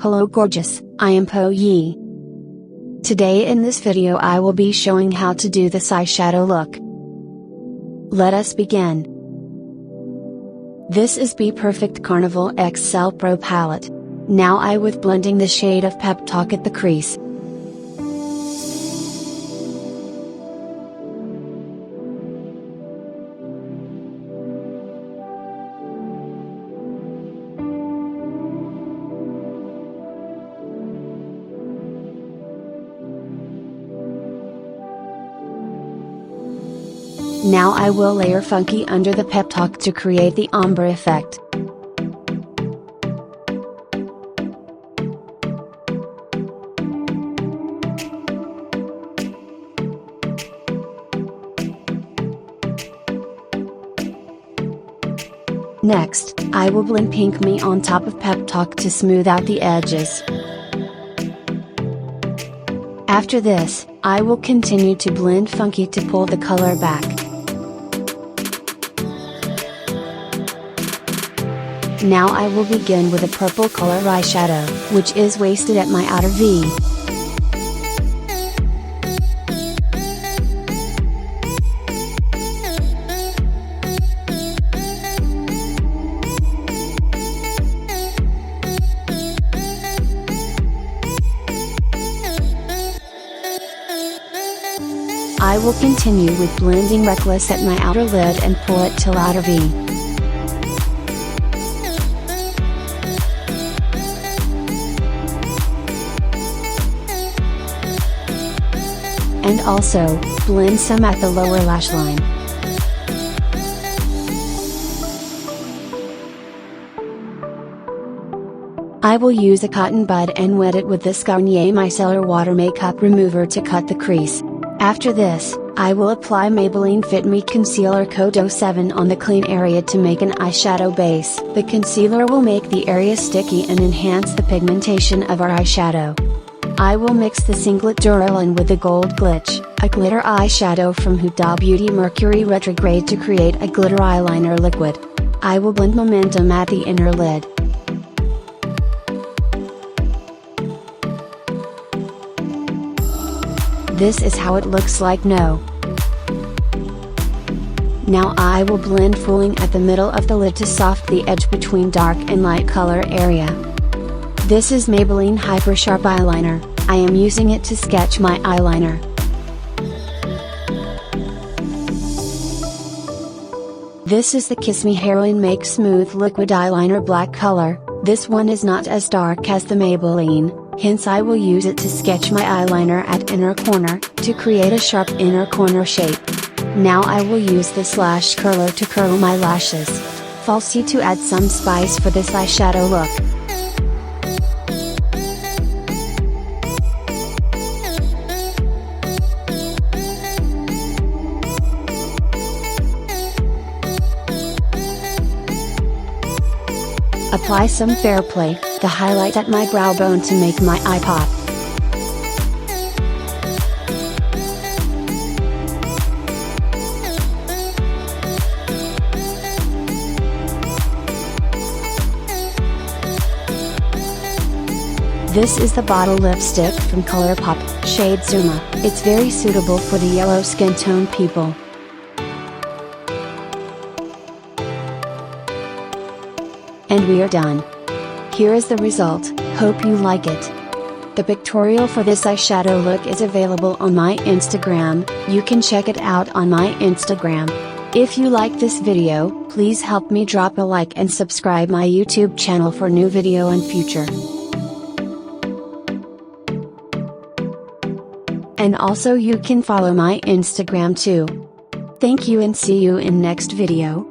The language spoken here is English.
Hello gorgeous, I am Poh Yee. Today in this video I will be showing how to do this eyeshadow look. Let us begin. This is Be Perfect Carnival XL Pro Palette. Now I with blending the shade of Pep Talk at the crease. Now I will layer Funky under the Pep Talk to create the ombre effect. Next, I will blend Pink Me on top of Pep Talk to smooth out the edges. After this, I will continue to blend Funky to pull the color back. Now I will begin with a purple color eyeshadow, which is wasted at my outer V. I will continue with blending Reckless at my outer lid and pull it till outer V. And also, blend some at the lower lash line. I will use a cotton bud and wet it with this Garnier Micellar Water Makeup Remover to cut the crease. After this, I will apply Maybelline Fit Me Concealer Code 07 on the clean area to make an eyeshadow base. The concealer will make the area sticky and enhance the pigmentation of our eyeshadow. I will mix the singlet Duraline with the Gold Glitch, a glitter eyeshadow from Huda Beauty Mercury Retrograde to create a glitter eyeliner liquid. I will blend Momentum at the inner lid. This is how it looks like now. Now I will blend Fooling at the middle of the lid to soften the edge between dark and light color area. This is Maybelline Hyper Sharp Eyeliner. I am using it to sketch my eyeliner. This is the KissMe Heroine Make Smooth Liquid Eyeliner Black color. This one is not as dark as the Maybelline, hence I will use it to sketch my eyeliner at inner corner, to create a sharp inner corner shape. Now I will use this lash curler to curl my lashes. Falsie to add some spice for this eyeshadow look. Apply some Fair Play, the highlight at my brow bone to make my eye pop. This is the bottle lipstick from ColourPop, shade Zuma. It's very suitable for the yellow skin tone people. And we are done. Here is the result, hope you like it. The pictorial for this eyeshadow look is available on my Instagram, you can check it out on my Instagram. If you like this video, please help me drop a like and subscribe my YouTube channel for new video in future. And also you can follow my Instagram too. Thank you and see you in next video.